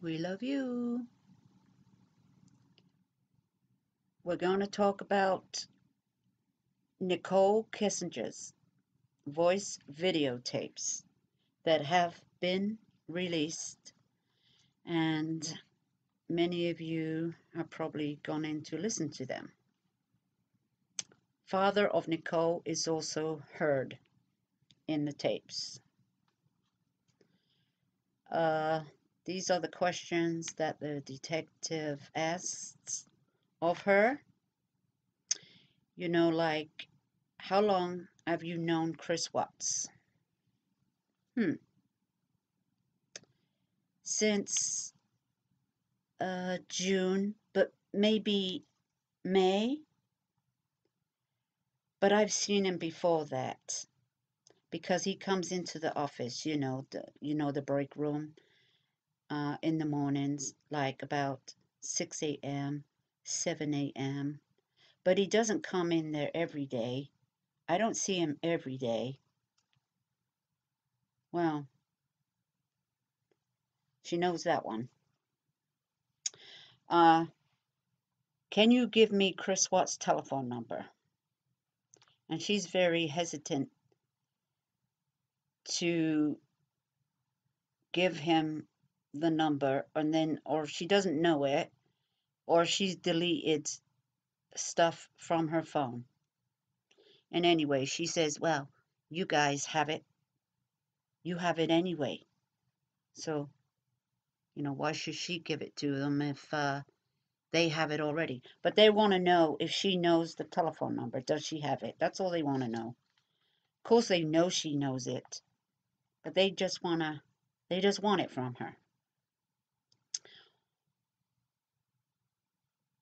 We love you. We're going to talk about Nicole Kissinger's voice videotapes that have been released, and many of you have probably gone in to listen to them. Father of Nicole is also heard in the tapes. Uh, these are the questions that the detective asks of her. Like, how long have you known Chris Watts? Since June, but maybe May. But I've seen him before that because he comes into the office, the break room, in the mornings, like about 6 a.m., 7 a.m. But he doesn't come in there every day. I don't see him every day. Well, she knows that one. Uh, can you give me Chris Watts' telephone number? And she's very hesitant to give him the number, and then, or she doesn't know it, or she's deleted stuff from her phone. And anyway, she says, well, you guys have it. You have it anyway. So, why should she give it to them if they have it already? But they want to know if she knows the telephone number. Does she have it? That's all they want to know. Of course, they know she knows it, but they just want it from her.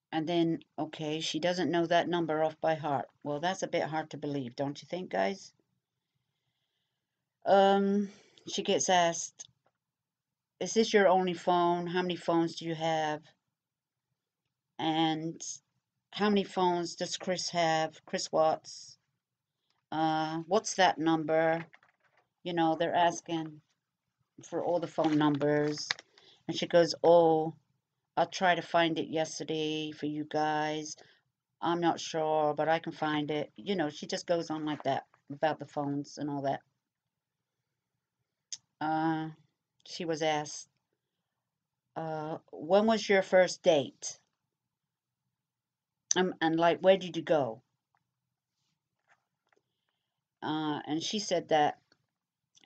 And then, okay, she doesn't know that number off by heart. Well, that's a bit hard to believe, don't you think, guys? She gets asked, is this your only phone? How many phones do you have? And how many phones does Chris have? Chris Watts. What's that number? They're asking for all the phone numbers. And she goes, oh, I'll try to find it yesterday for you guys. I'm not sure, but I can find it. She just goes on like that about the phones and all that. She was asked, when was your first date? And like, where did you go? And she said that,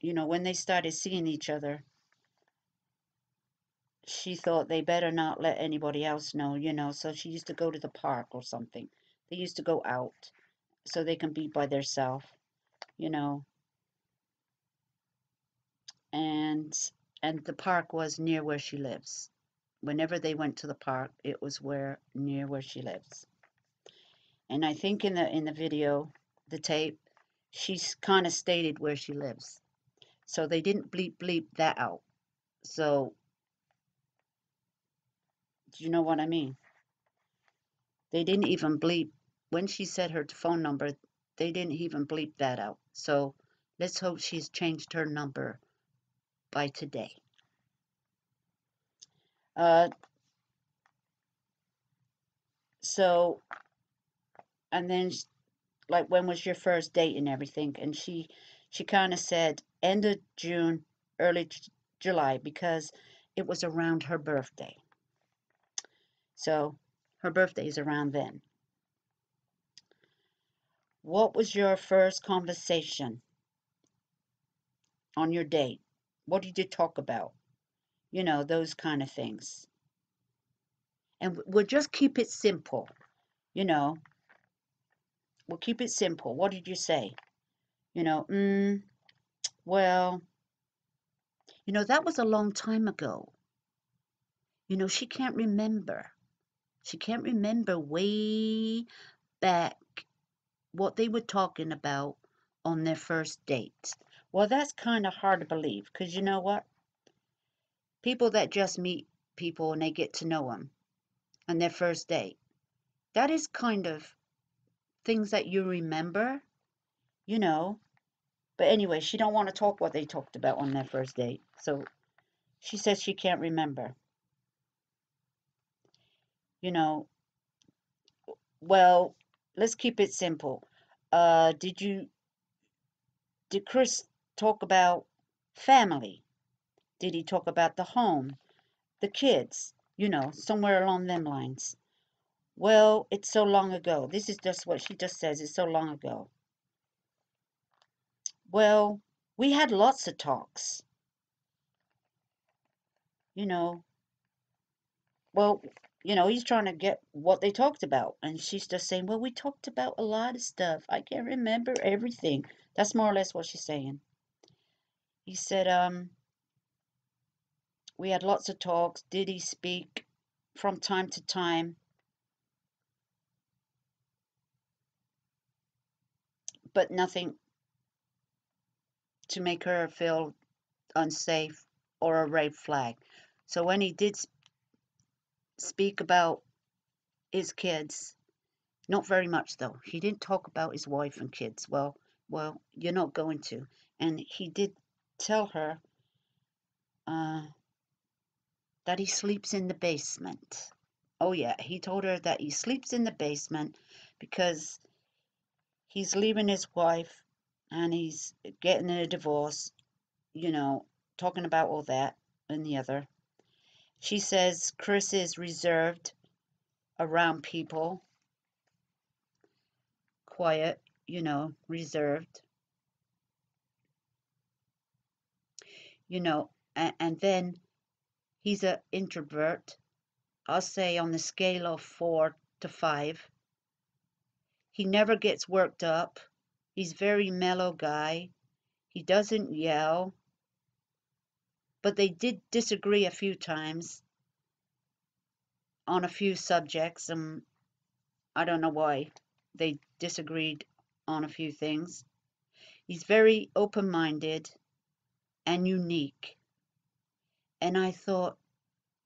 when they started seeing each other, she thought they better not let anybody else know, so she used to go to the park or something. They used to go out so they can be by themselves, you know, and the park was near where she lives. Whenever they went to the park, it was near where she lives. And I think in the video, the tape, she's kind of stated where she lives. So they didn't bleep that out. So, do you know what I mean? They didn't even bleep when she said her phone number. They didn't even bleep that out. So let's hope she's changed her number by today. So, and then like, when was your first date and everything? And she kind of said end of June, early July, because it was around her birthday. So her birthday is around then. What was your first conversation on your date? What did you talk about? Those kind of things. And we'll just keep it simple. You know, we'll keep it simple. What did you say? Well, that was a long time ago. She can't remember. She can't remember way back what they were talking about on their first date. Well, that's kind of hard to believe because you know what? People that just meet people and they get to know them on their first date, that is kind of things that you remember, you know. But anyway, she don't want to talk what they talked about on their first date. So she says she can't remember. You know, well, let's keep it simple. Did you did Chris talk about family? Did he talk about the home, the kids? Somewhere along them lines. Well, it's so long ago. This is just what she just says. It's so long ago. Well, we had lots of talks. You know, well, he's trying to get what they talked about. And she's just saying, well, we talked about a lot of stuff. I can't remember everything. That's more or less what she's saying. He said, we had lots of talks. Did he speak from time to time, but nothing to make her feel unsafe or a red flag. So when he did speak about his kids, not very much though. He didn't talk about his wife and kids. Well, you're not going to. And he did tell her uh, that he sleeps in the basement. Oh yeah, he told her that he sleeps in the basement because he's leaving his wife and he's getting a divorce, you know, talking about all that and the other. She says Chris is reserved around people, quiet, reserved, and then he's an introvert. I'll say on the scale of 4 to 5. He never gets worked up. He's very mellow guy. He doesn't yell, but they did disagree a few times on a few subjects, and I don't know why they disagreed on a few things. He's very open-minded and unique. And I thought,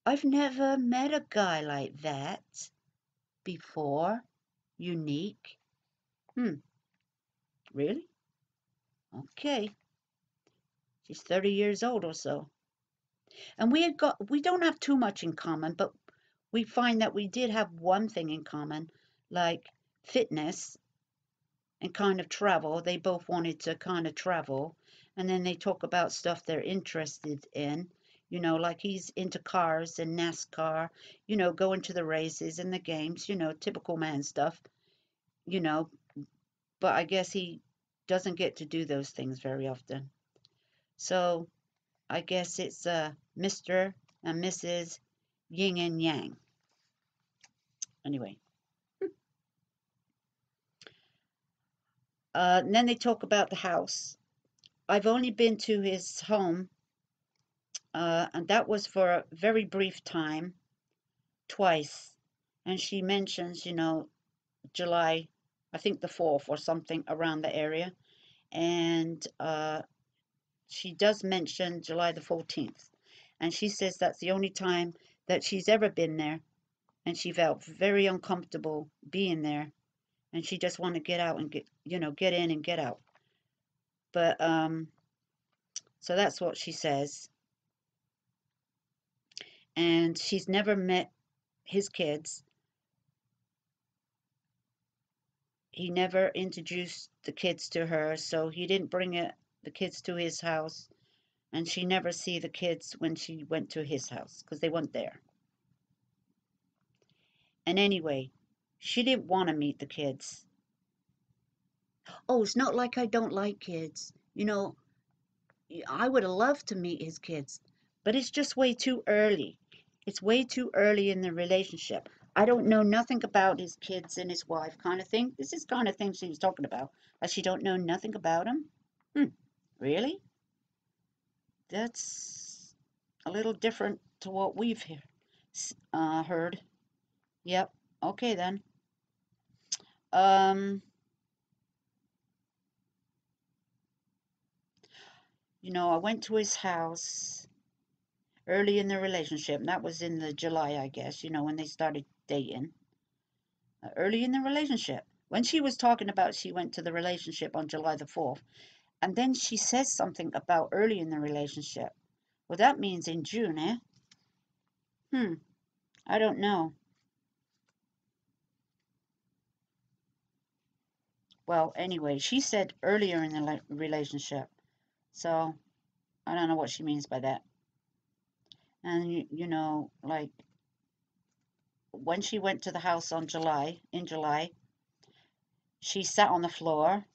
I've never met a guy like that before. Unique. Really? Okay. She's 30 years old or so. And we don't have too much in common, but we find that we did have one thing in common, like fitness and kind of travel. They both wanted to kind of travel. And then they talk about stuff they're interested in, like he's into cars and NASCAR, going to the races and the games, typical man stuff, you know, but I guess he doesn't get to do those things very often. So I guess it's Mr. and Mrs. Yin and Yang. Anyway, and then they talk about the house. I've only been to his home, and that was for a very brief time, twice. And she mentions, July, I think the 4th or something around the area. And she does mention July the 14th. And she says that's the only time that she's ever been there. And she felt very uncomfortable being there. And she just wanted to get out and get in and get out. But, so that's what she says. And she's never met his kids. He never introduced the kids to her, so he didn't bring the kids to his house. And she never see the kids when she went to his house because they weren't there. And anyway, she didn't want to meet the kids. Oh, it's not like I don't like kids. I would have loved to meet his kids, but it's just way too early. It's way too early in the relationship. I don't know nothing about his kids and his wife kind of thing. This is kind of thing she was talking about. That she don't know nothing about him. Really? That's a little different to what we've heard. Yep. Okay then. Um, I went to his house early in the relationship, and that was in the July, I guess, when they started dating. Early in the relationship. When she was talking about she went to the relationship on July the 4th, and then she says something about early in the relationship. Well, that means in June, eh? I don't know. Well, anyway, she said earlier in the relationship. So I don't know what she means by that. And you know, like when she went to the house in July, she sat on the floor.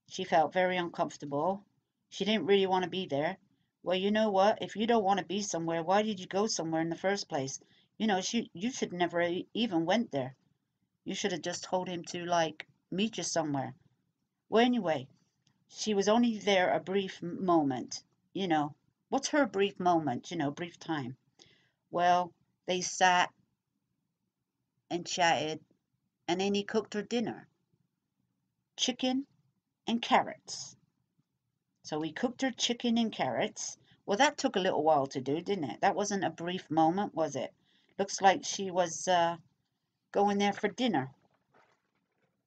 She felt very uncomfortable. She didn't really want to be there. Well, you know what? If you don't want to be somewhere, why did you go somewhere in the first place? You know, you should never even went there. You should have just told him to like meet you somewhere. Well, anyway, she was only there a brief moment. You know, what's her brief moment? You know, brief time. Well, they sat and chatted, and then he cooked her dinner, chicken and carrots. So he cooked her chicken and carrots. Well, that took a little while to do, didn't it? That wasn't a brief moment, was it? Looks like she was going there for dinner.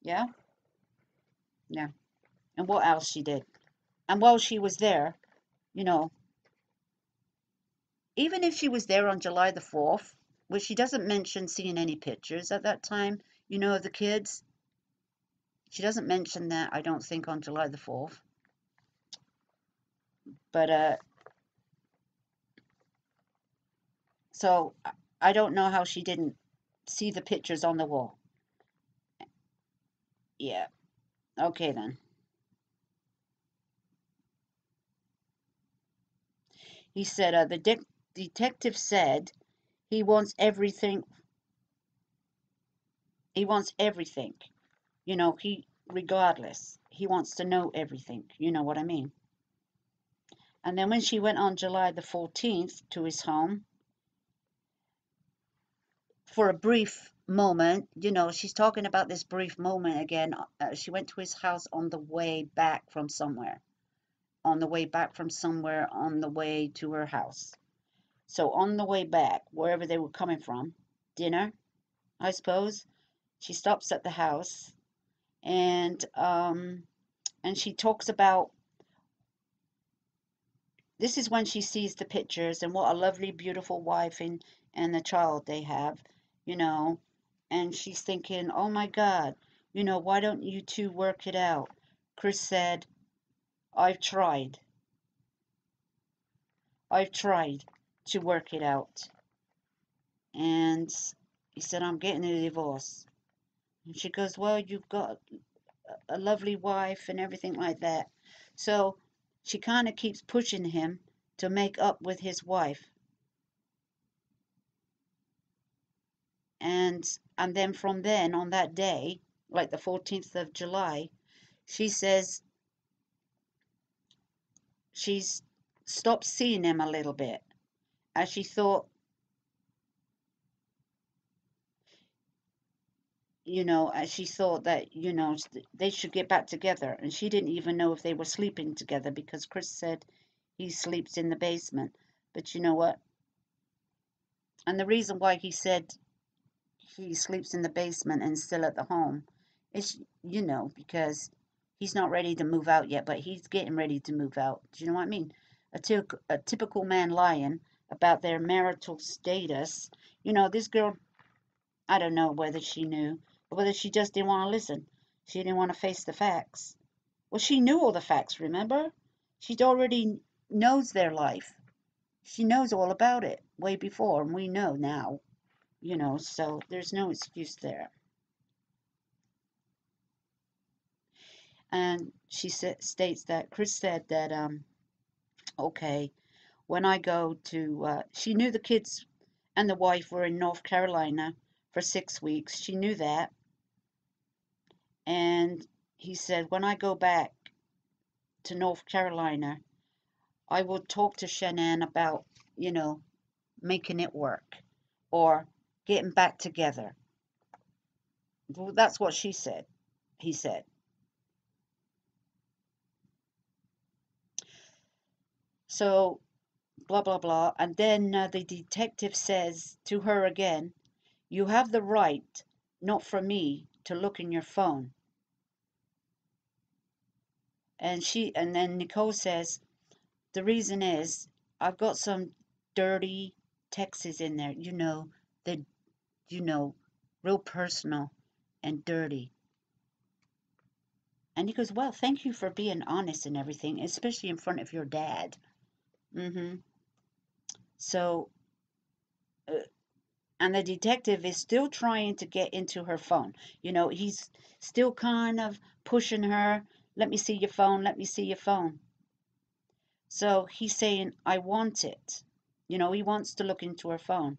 Yeah? Yeah. And what else she did? And while she was there, you know, even if she was there on July the 4th, which she doesn't mention seeing any pictures at that time, you know, of the kids, she doesn't mention that, I don't think, on July the 4th. But, so I don't know how she didn't see the pictures on the wall. Yeah. Okay, then. He said, the detective said he wants everything. He wants everything. You know, regardless, he wants to know everything. You know what I mean? And then when she went on July the 14th to his home for a brief moment, you know, she's talking about this brief moment again. She went to his house on the way back from somewhere, on the way back from somewhere, on the way to her house. So on the way back, wherever they were coming from, dinner, I suppose, she stops at the house and she talks about, this is when she sees the pictures and what a lovely, beautiful wife and the child they have, you know, and she's thinking, oh my God, you know, why don't you two work it out? Chris said, I've tried. I've tried to work it out. And he said, I'm getting a divorce. And she goes, well, you've got a lovely wife and everything like that. So she kind of keeps pushing him to make up with his wife. And then from then on that day, like the 14th of July, she says she's stopped seeing him a little bit as she thought, you know, as she thought that, you know, they should get back together. And she didn't even know if they were sleeping together because Chris said he sleeps in the basement. But you know what? And the reason why he said he sleeps in the basement and still at the home is, you know, because he's not ready to move out yet, but he's getting ready to move out. Do you know what I mean? A typical man lying about their marital status. You know, this girl, I don't know whether she knew or whether she just didn't want to listen. She didn't want to face the facts. Well, she knew all the facts, remember? She'd already knows their life. She knows all about it way before, and we know now, you know, so there's no excuse there. And she states that Chris said that, okay, when I go to, she knew the kids and the wife were in North Carolina for 6 weeks. She knew that. And he said, when I go back to North Carolina, I will talk to Shanann about, you know, making it work or getting back together. Well, that's what she said. He said. So, blah, blah, blah. And then the detective says to her again, you have the right, not for me, to look in your phone. And then Nicole says, the reason is I've got some dirty texts in there, the real personal and dirty. And he goes, well, thank you for being honest and everything, especially in front of your dad. Mm-hmm. So, uh, and the detective is still trying to get into her phone. He's still kind of pushing her. Let me see your phone. Let me see your phone. So he's saying, I want it. He wants to look into her phone.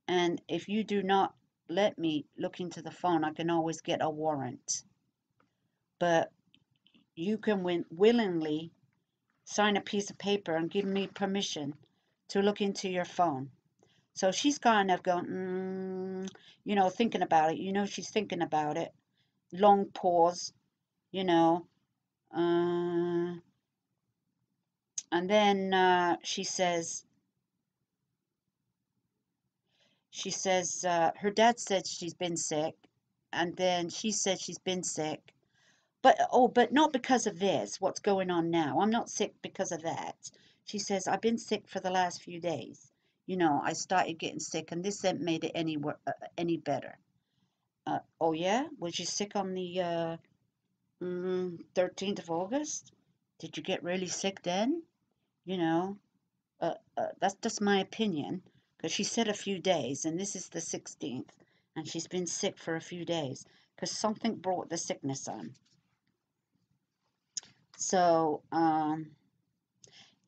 And if you do not let me look into the phone, I can always get a warrant. But you can willingly sign a piece of paper and give me permission to look into your phone. So she's kind of going, thinking about it. She's thinking about it. Long pause, you know. Uh, and then she says her dad said she's been sick. And then she said she's been sick. But not because of this, what's going on now. I'm not sick because of that. She says, I've been sick for the last few days. I started getting sick, and this ain't made it any better. Oh, yeah? Was you sick on the 13th of August? Did you get really sick then? You know, that's just my opinion, because she said a few days, and this is the 16th, and she's been sick for a few days, because something brought the sickness on. So,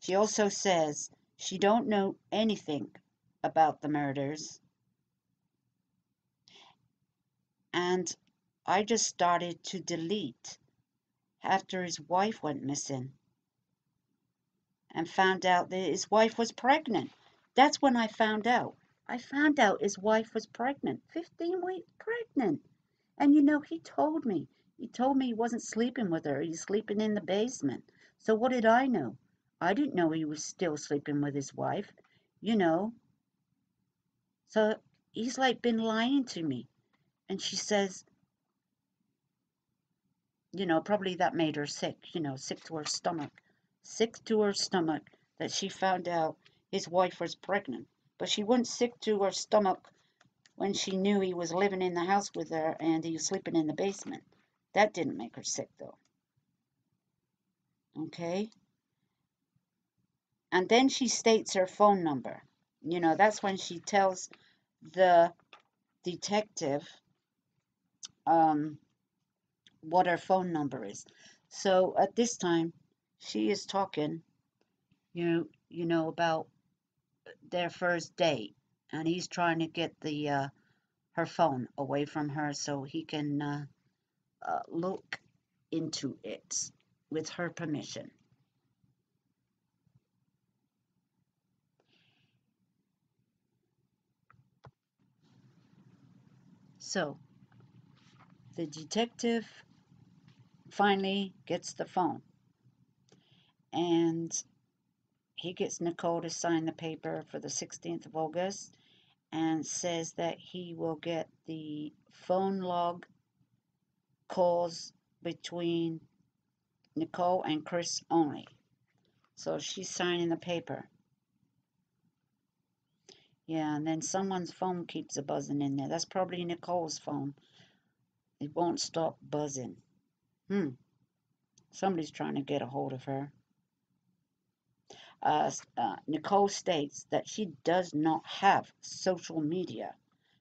she also says she don't know anything about the murders, and I just started to delete after his wife went missing and found out that his wife was pregnant. That's when I found out. I found out his wife was pregnant, 15 weeks pregnant. And he told me. He told me he wasn't sleeping with her. He's sleeping in the basement. So what did I know? I didn't know he was still sleeping with his wife, you know. So he's like been lying to me. And she says, probably that made her sick, sick to her stomach. Sick to her stomach that she found out his wife was pregnant. But she wasn't sick to her stomach when she knew he was living in the house with her and he was sleeping in the basement. That didn't make her sick, though. Okay? And then she states her phone number. That's when she tells the detective um, what her phone number is. So at this time, she is talking, about their first date, and he's trying to get the her phone away from her so he can look into it with her permission. So the detective finally gets the phone, and he gets Nicole to sign the paper for the 16th of August and says that he will get the phone log calls between Nicole and Chris only. So she's signing the paper. Yeah, and then someone's phone keeps a buzzing in there. That's probably Nicole's phone. It won't stop buzzing. Somebody's trying to get a hold of her. Nicole states that she does not have social media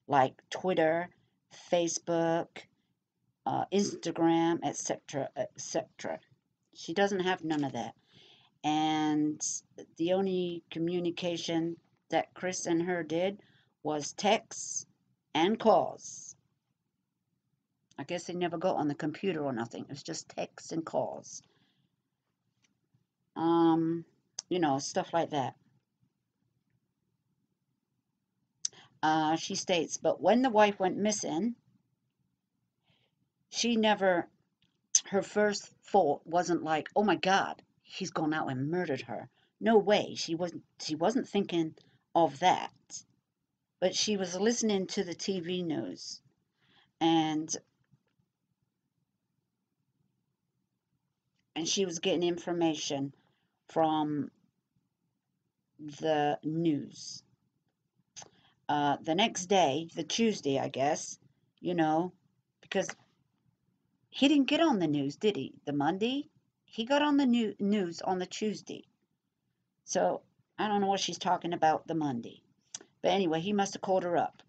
like Twitter, Facebook, Instagram, etc., etc. She doesn't have none of that. And the only communication that Chris and her did was texts and calls. I guess they never got on the computer or nothing. It was just texts and calls. Stuff like that. She states, but when the wife went missing, she never, her first thought wasn't like, oh my God, he's gone out and murdered her. No way. She wasn't thinking of that. But she was listening to the TV news, and she was getting information from the news. The next day, the Tuesday, I guess, because He didn't get on the news, did he? The Monday? He got on the news on the Tuesday. So I don't know what she's talking about the Monday. But anyway, he must have called her up.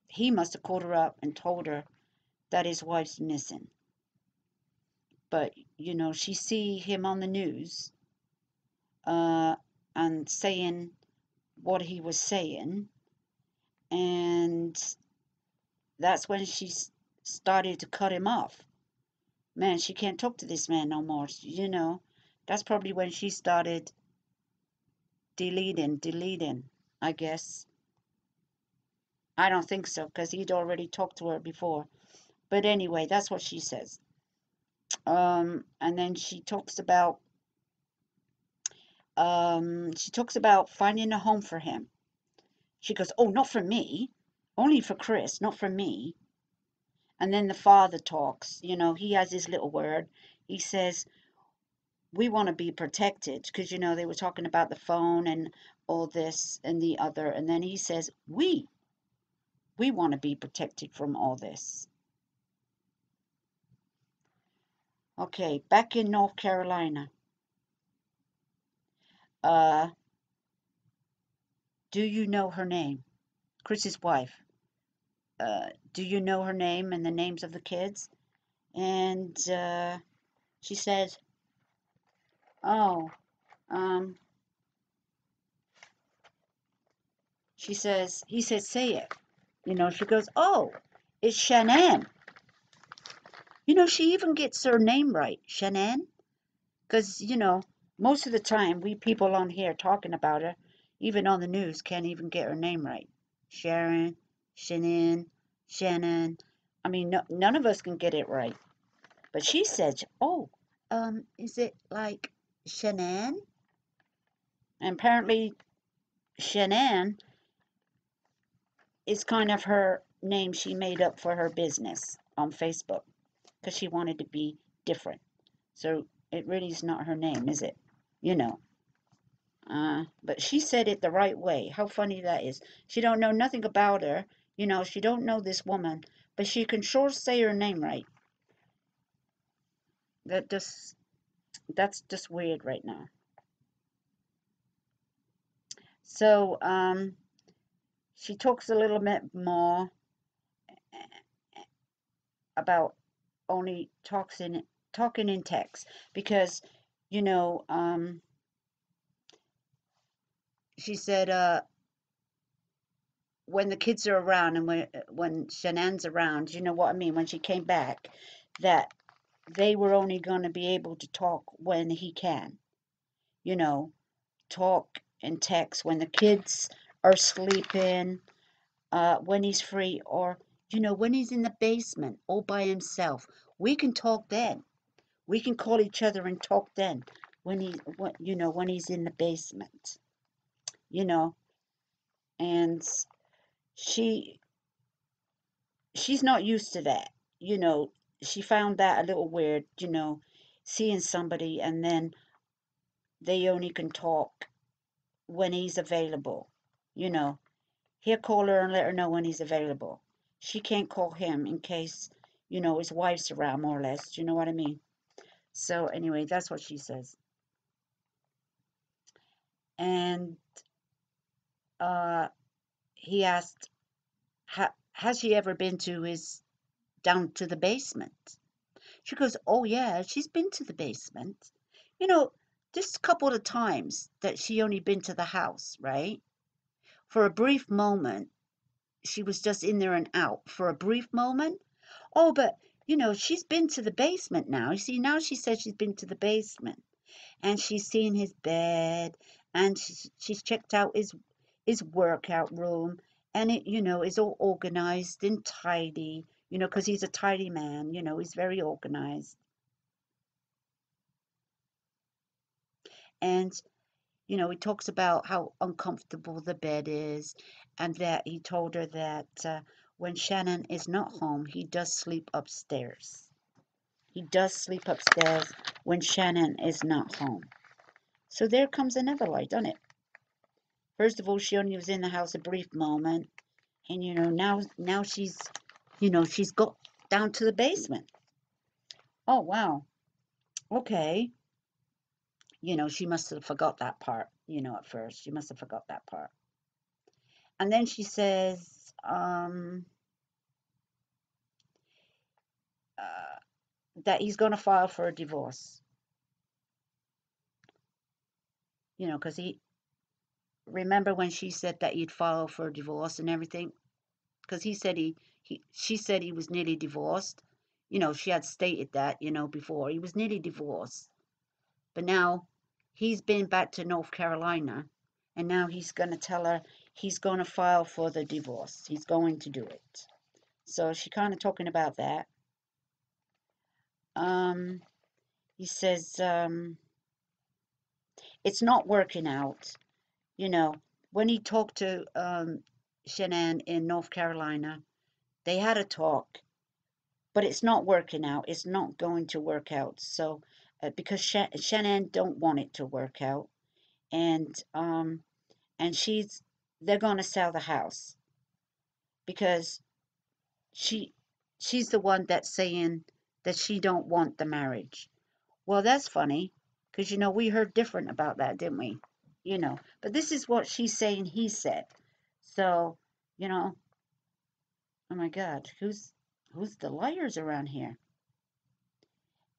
He must have called her up and told her that his wife's missing. But, she see him on the news uh, and saying what he was saying. And that's when she started to cut him off. Man, she can't talk to this man no more. That's probably when she started deleting, I guess. I don't think so, because he'd already talked to her before. But anyway, that's what she says. And then she talks about finding a home for him. She goes, "Oh, not for me, only for Chris, not for me." And then the father talks. He has his little word. He says, "We want to be protected," because they were talking about the phone and all this and the other. And then he says, "We want to be protected from all this." Okay, back in North Carolina. Uh, do you know her name? Chris's wife. Do you know her name and the names of the kids? And she said, "Oh, um," he says, "Say it." She goes, "Oh, it's Shanann." She even gets her name right, Shanann. Because, most of the time, we people on here talking about her, even on the news, can't even get her name right. Sharon, Shanann, Shannon. I mean, none of us can get it right. But she said, "Oh, is it like Shanann?" And apparently, Shanann is kind of her name she made up for her business on Facebook because she wanted to be different. So it really is not her name, is it? You know. But she said it the right way. How funny that is. She don't know nothing about her. She don't know this woman, but she can sure say her name right. That's just weird right now. So she talks a little bit more about only talking in text because you know she said when the kids are around and when Shanann's around, you know what I mean, when she came back, that they were only going to be able to talk when he can, you know, talk and text when the kids are sleeping, when he's free, or when he's in the basement all by himself. We can talk then. We can call each other and talk then when he's in the basement, you know, and she she's not used to that. You know, she found that a little weird, seeing somebody and then they only can talk when he's available. You know, he'll call her and let her know when he's available. She can't call him in case, his wife's around, more or less. Do you know what I mean? So anyway, that's what she says. And uh, he asked, has she ever been to his down to the basement? She goes, "Oh yeah, she's been to the basement. You know, just a couple of times that she only been to the house, right? For a brief moment, she was just in there and out for a brief moment. Oh, but she's been to the basement now. You see, now she says she's been to the basement and she's seen his bed and she's checked out his workout room and it, is all organized and tidy, because he's a tidy man, he's very organized. And he talks about how uncomfortable the bed is, and that he told her that when Shannon is not home, he does sleep upstairs. He does sleep upstairs when Shannon is not home. So there comes another lie, doesn't it? First of all, she only was in the house a brief moment, and now she's she's got down to the basement. Oh, wow. Okay. She must have forgot that part, at first. She must have forgot that part. And then she says, uh, that he's going to file for a divorce, because remember when she said that he'd file for a divorce and everything? Because she said he was nearly divorced. She had stated that, before. He was nearly divorced. But now he's been back to North Carolina, and now he's going to tell her he's going to file for the divorce. He's going to do it. So she kind of talking about that. Um, he says, it's not working out. You know, when he talked to Shanann in North Carolina, they had a talk, but it's not working out. It's not going to work out. So, because Shanann don't want it to work out, and and they're going to sell the house because she she's the one that's saying that she don't want the marriage. Well, that's funny because we heard different about that, didn't we? But this is what she's saying he said. So, you know, oh my God, who's the liars around here?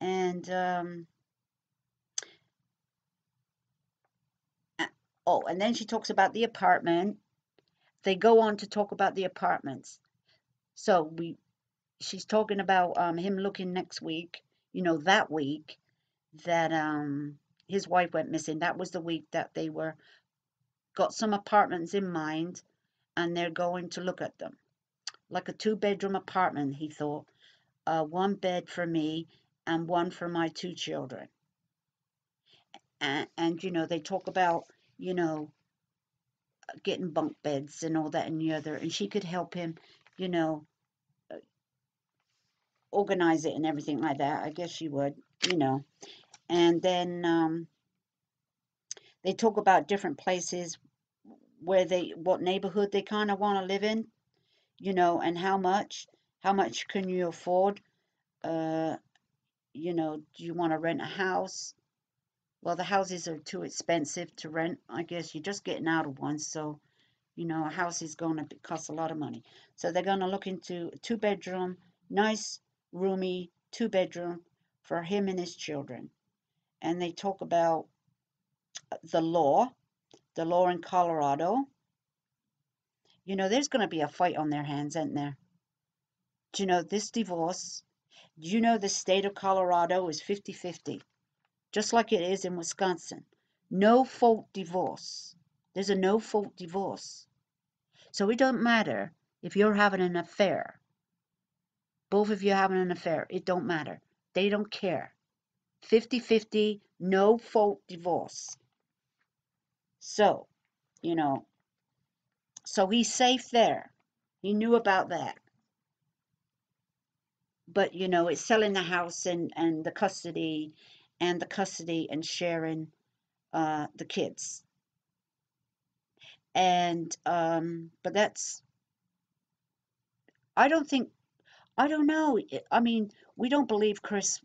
And and then she talks about the apartment. They go on to talk about the apartments. So she's talking about him looking next week. That week that his wife went missing. That was the week that they were got some apartments in mind, and they're going to look at them. Like a two-bedroom apartment, he thought. One bed for me and one for my two children. And they talk about, you know, getting bunk beds and all that and the other. And she could help him, you know, organize it and everything like that. I guess she would. And then they talk about different places what neighborhood they kind of want to live in, and how much can you afford? Uh, do you want to rent a house? Well, the houses are too expensive to rent. I guess you're just getting out of one, so a house is going to cost a lot of money. So they're going to look into a two-bedroom, nice, roomy two-bedroom for him and his children. And they talk about the law, the law in Colorado. There's going to be a fight on their hands, isn't there? Do you know this divorce? Do you know the state of Colorado is 50-50, just like it is in Wisconsin? No fault divorce. There's a no fault divorce. So it don't matter if you're having an affair. Both of you having an affair. It don't matter. They don't care. 50-50, no fault divorce. So, you know, so he's safe there. He knew about that. But, it's selling the house and the custody and sharing the kids. And but I don't think I don't know. I mean, we don't believe Chris.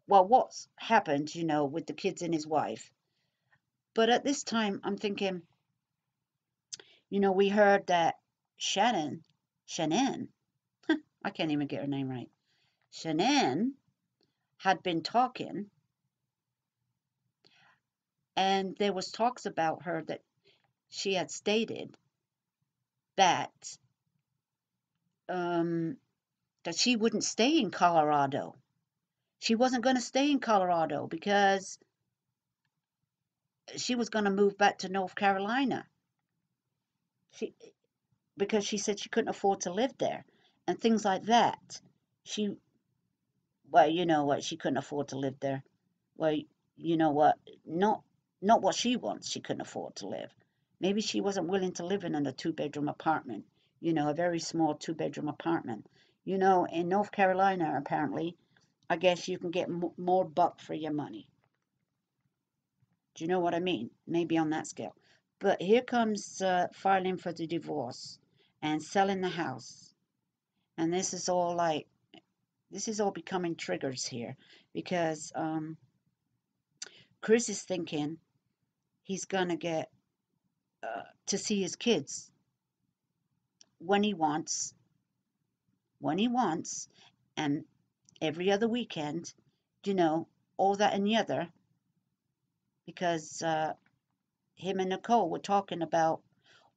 Well, what's happened, with the kids and his wife. But at this time, I'm thinking, we heard that Shanann, I can't even get her name right. Shanann had been talking, and there was talks about her that she had stated that um, that she wouldn't stay in Colorado. She wasn't going to stay in Colorado because she was going to move back to North Carolina. She Because she said she couldn't afford to live there and things like that. She, well, you know what, she couldn't afford to live there. Well, you know what, not what she wants, she couldn't afford to live. Maybe she wasn't willing to live in a two-bedroom apartment, a very small two-bedroom apartment. In North Carolina, apparently, I guess you can get more buck for your money. Do you know what I mean? Maybe on that scale. But here comes filing for the divorce and selling the house. And this is all like, this is all becoming triggers here because Chris is thinking he's gonna get to see his kids when he wants, when he wants, and every other weekend, you know, all that and the other, because him and Nicole were talking about,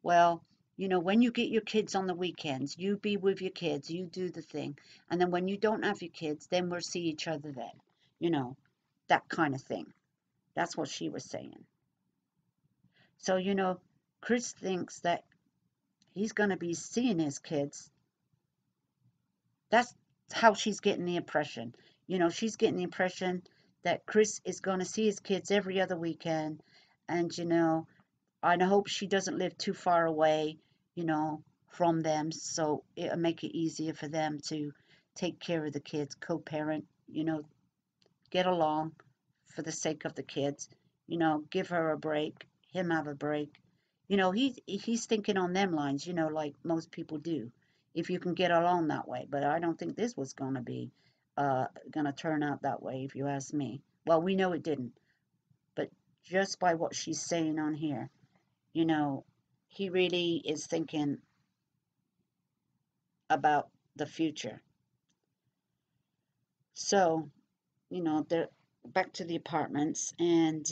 well, you know, when you get your kids on the weekends, you be with your kids, you do the thing. And then when you don't have your kids, then we'll see each other then. You know, that kind of thing. That's what she was saying. So, you know, Chris thinks that he's going to be seeing his kids. That's how she's getting the impression. You know, she's getting the impression that Chris is going to see his kids every other weekend. And, you know, I hope she doesn't live too far away, you know, from them, so it'll make it easier for them to take care of the kids, co-parent, you know, get along for the sake of the kids, you know, give her a break, him have a break. You know, he's thinking on them lines, you know, like most people do, if you can get along that way. But I don't think this was gonna be gonna turn out that way, if you ask me. Well, we know it didn't, but just by what she's saying on here, you know, he really is thinking about the future. So, you know, they're back to the apartments, and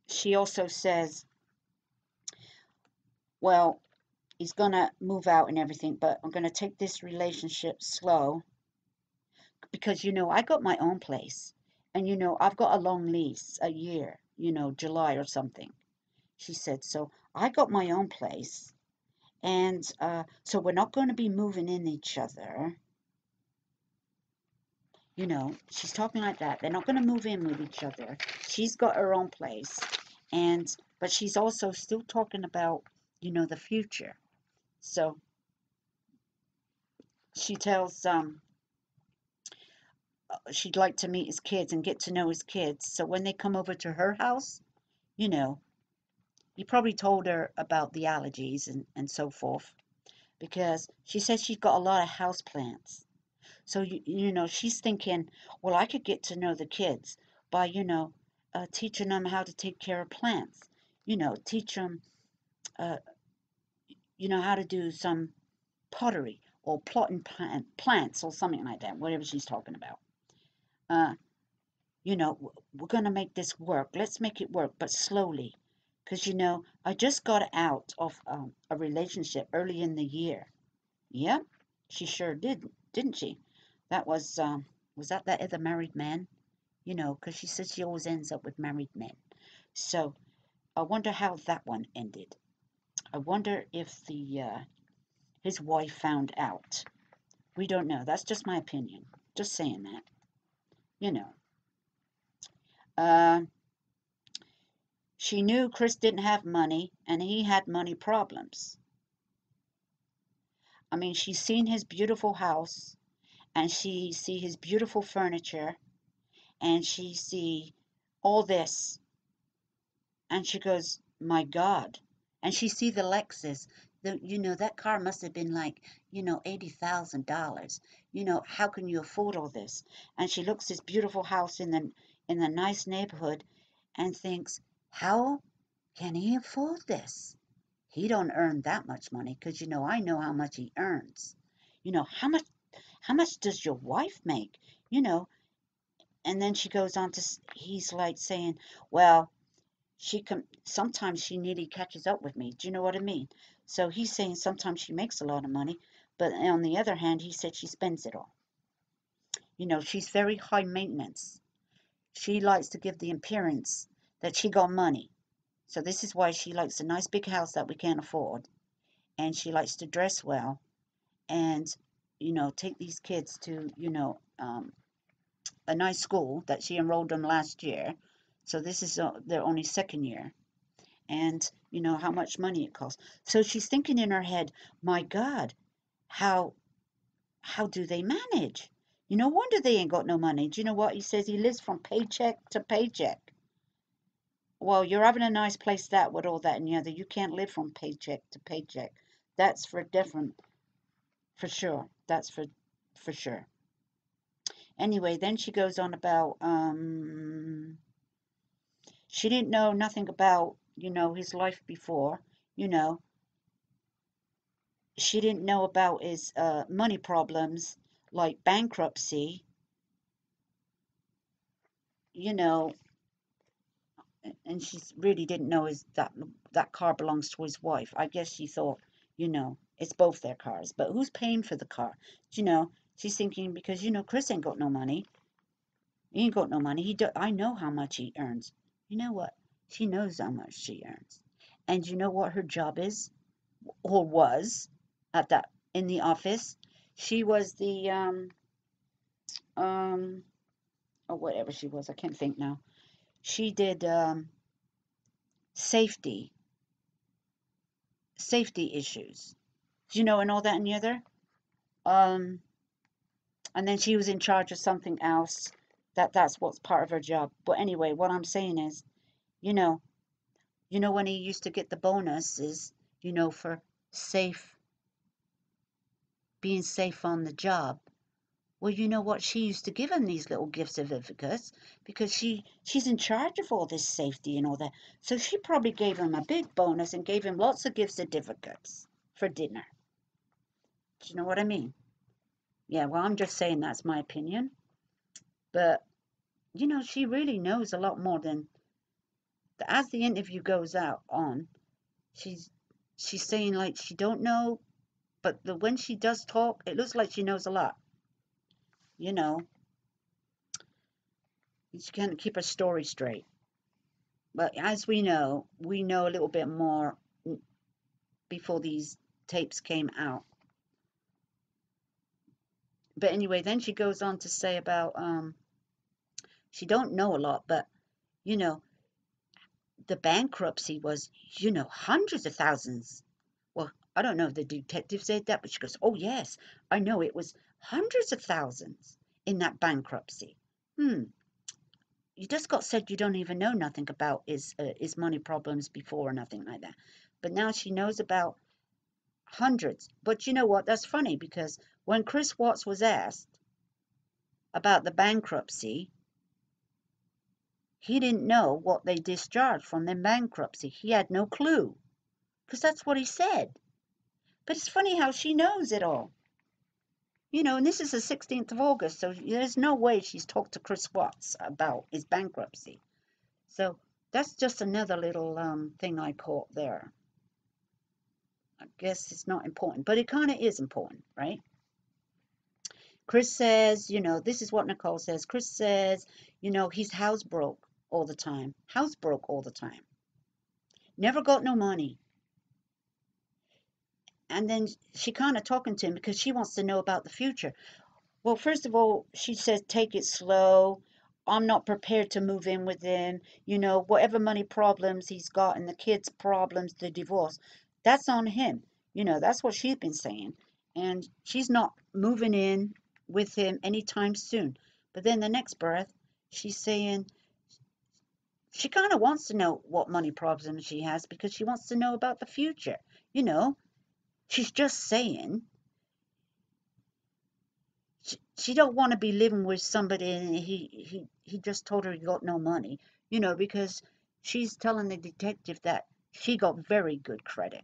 she also says, well, he's gonna move out and everything, but I'm gonna take this relationship slow because, you know, I got my own place, and, you know, I've got a long lease, a year, you know, July or something. She said, so I got my own place, and so we're not going to be moving in each other. You know, she's talking like that. They're not going to move in with each other. She's got her own place, and but she's also still talking about, you know, the future. So she tells she'd like to meet his kids and get to know his kids. So when they come over to her house, you know, he probably told her about the allergies and so forth, because she says she's got a lot of house plants. So, you know, she's thinking, well, I could get to know the kids by, you know, teaching them how to take care of plants. You know, teach them, uh, you know, how to do some pottery or plotting plants or something like that, whatever she's talking about. Uh, you know, we're going to make this work. Let's make it work, but slowly. Because, you know, I just got out of a relationship early in the year. Yep, she sure did, didn't she? That was that other married man? You know, because she says she always ends up with married men. So I wonder how that one ended. I wonder if the his wife found out. We don't know. That's just my opinion. Just saying that. You know. Uh, she knew Chris didn't have money, and he had money problems. I mean, she's seen his beautiful house, and she see his beautiful furniture, and she see all this, and she goes, my God. And she see the Lexus. You know, that car must have been like, you know, $80,000. You know, how can you afford all this? And she looks this beautiful house in the nice neighborhood and thinks, how can he afford this? He don't earn that much money, because, you know how much he earns. You know, how much does your wife make? You know, and then she goes on to, he's like saying, well, sometimes she nearly catches up with me. Do you know what I mean? So he's saying sometimes she makes a lot of money, but on the other hand, he said she spends it all. You know, she's very high maintenance. She likes to give the appearance that she got money. So this is why she likes a nice big house that we can't afford, and she likes to dress well, and, you know, take these kids to, you know, a nice school that she enrolled them last year. So this is their only second year, and, you know, how much money it costs. So she's thinking in her head, my God, how do they manage? You know, wonder they ain't got no money. Do you know what he says? He lives from paycheck to paycheck. Well, you're having a nice place that with all that and the other. You can't live from paycheck to paycheck. That's for for sure. That's for sure. Anyway, then she goes on about she didn't know nothing about, his life before, you know. She didn't know about his money problems, like bankruptcy, you know, and she really didn't know that car belongs to his wife. I guess she thought, it's both their cars, but who's paying for the car? She's thinking because Chris ain't got no money. He ain't got no money. I know how much he earns. You know what? She knows how much she earns, and you know what her job is or was at that in the office. She was the um or whatever she was. I can't think now. She did safety safety issues. And all that and the other. Um, and then she was in charge of something else. That's what's part of her job. But anyway, what I'm saying is, you know, when he used to get the bonuses, for safe being safe on the job. Well, you know what? She used to give him these little gift certificates because she's in charge of all this safety and all that. So she probably gave him a big bonus and gave him lots of gift certificates for dinner. Do you know what I mean? Yeah, well, I'm just saying that's my opinion. But, she really knows a lot more than, as the interview goes out on, she's she's saying like she don't know, but when she does talk, it looks like she knows a lot. You know, she can't keep her story straight. But as we know a little bit more before these tapes came out. But anyway, then she goes on to say about she don't know a lot, but you know, the bankruptcy was, hundreds of thousands. Well, I don't know if the detective said that, but she goes, "Oh yes, I know it was hundreds of thousands in that bankruptcy." Hmm. You just got said you don't even know nothing about his money problems before or nothing like that, but now she knows about hundreds. But you know what? That's funny because when Chris Watts was asked about the bankruptcy, he didn't know what they discharged from their bankruptcy. He had no clue because that's what he said. But it's funny how she knows it all. And this is the 16th of August, so there's no way she's talked to Chris Watts about his bankruptcy. So that's just another little thing I caught there. I guess it's not important, but it kind of is important, right? Chris says, this is what Nicole says. Chris says, he's housebroke all the time. Housebroke all the time. Never got no money. And then she kind of talking to him because she wants to know about the future. Well, first of all, she says, take it slow. I'm not prepared to move in with him. Whatever money problems he's got and the kids' problems, the divorce, that's on him. That's what she's been saying. And she's not moving in with him anytime soon. But then the next breath, she's saying she kind of wants to know what money problems she has because she wants to know about the future. She's just saying she don't want to be living with somebody and he just told her he got no money, because she's telling the detective that she got very good credit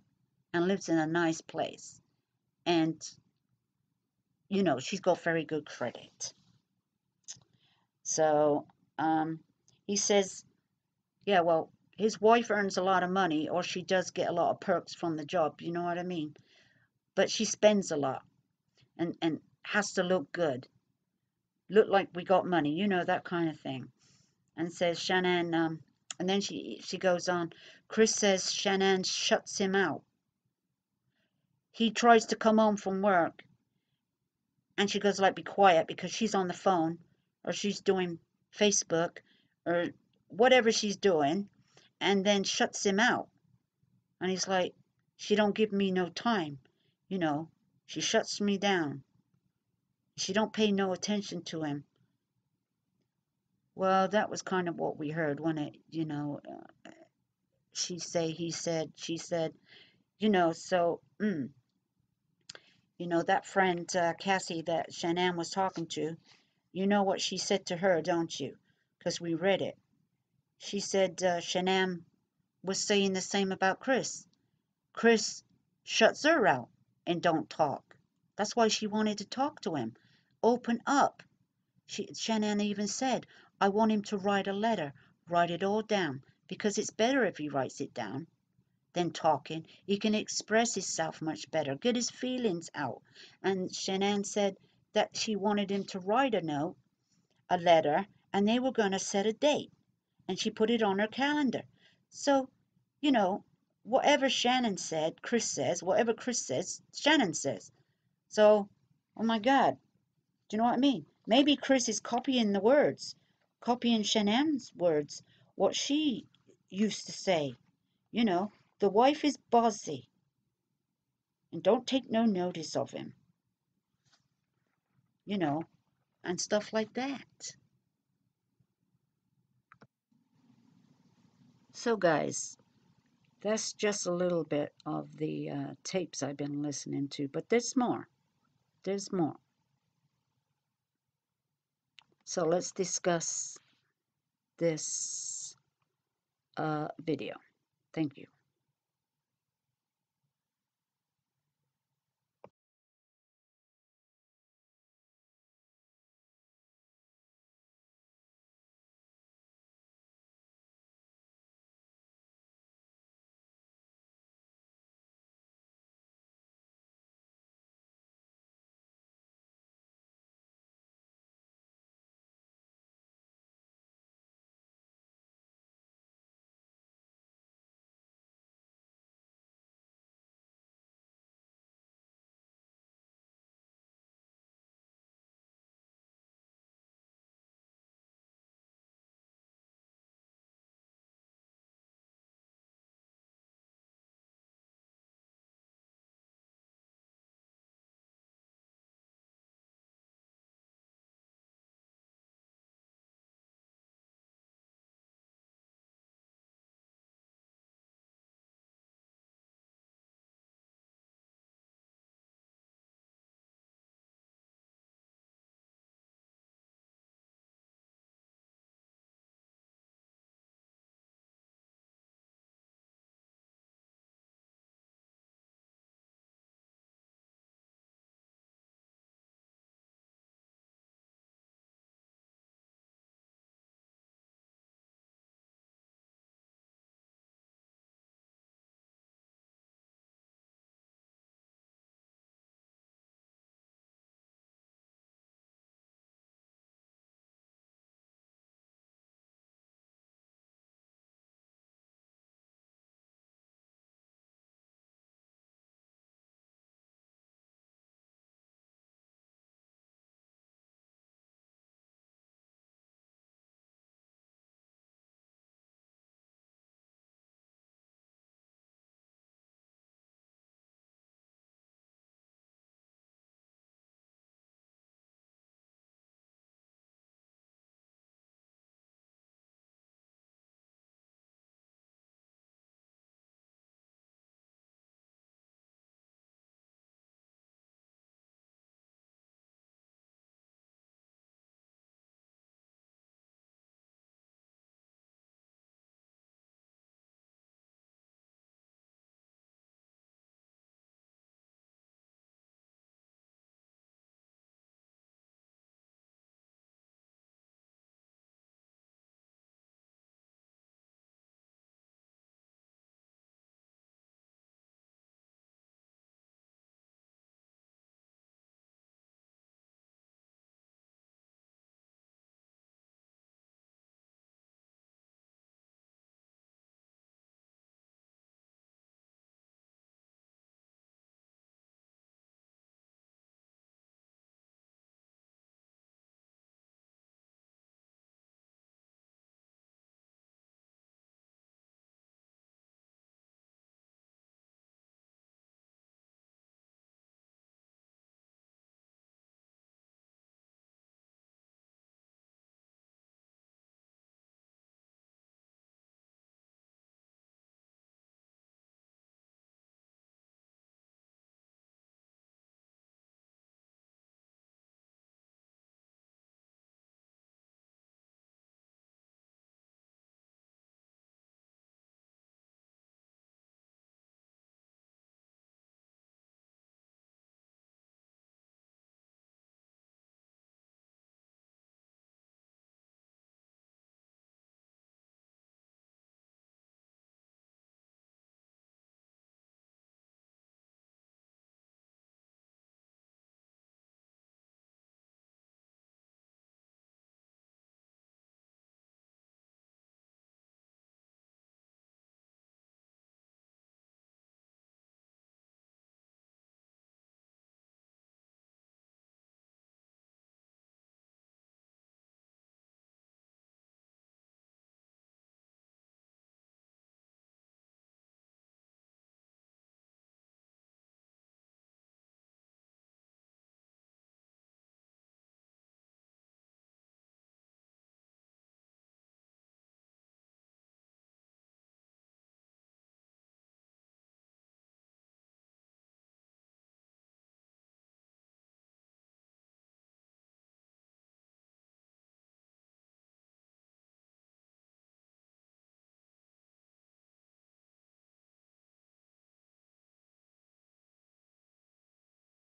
and lives in a nice place. And, she's got very good credit. So, he says, yeah, well, his wife earns a lot of money or she does get a lot of perks from the job, you know what I mean? But she spends a lot and has to look good. Look like we got money, that kind of thing. And says Shannon, and then she goes on, Chris says Shannon shuts him out. He tries to come home from work and she goes like, be quiet because she's on the phone or she's doing Facebook or whatever she's doing, and then shuts him out. And he's like, she don't give me no time. She shuts me down. She don't pay no attention to him. Well, that was kind of what we heard when it, she said, he said, she said, so, You know, that friend, Cassie, that Shanann was talking to, you know what she said to her, don't you? Because we read it. She said Shanann was saying the same about Chris. Chris shuts her out and don't talk. That's why she wanted to talk to him. Open up. Shanann even said, I want him to write a letter, write it all down, because it's better if he writes it down than talking. He can express himself much better, get his feelings out. And Shanann said that she wanted him to write a note, a letter, and they were going to set a date. And she put it on her calendar. So, you know, whatever Shannon said, Chris says, whatever Chris says, Shannon says. So, oh my God, do you know what I mean? Maybe Chris is copying the words, copying Shannon's words, what she used to say. You know, the wife is bossy and don't take no notice of him, you know, and stuff like that. So, guys, that's just a little bit of the tapes I've been listening to, but there's more. There's more. So, let's discuss this video. Thank you.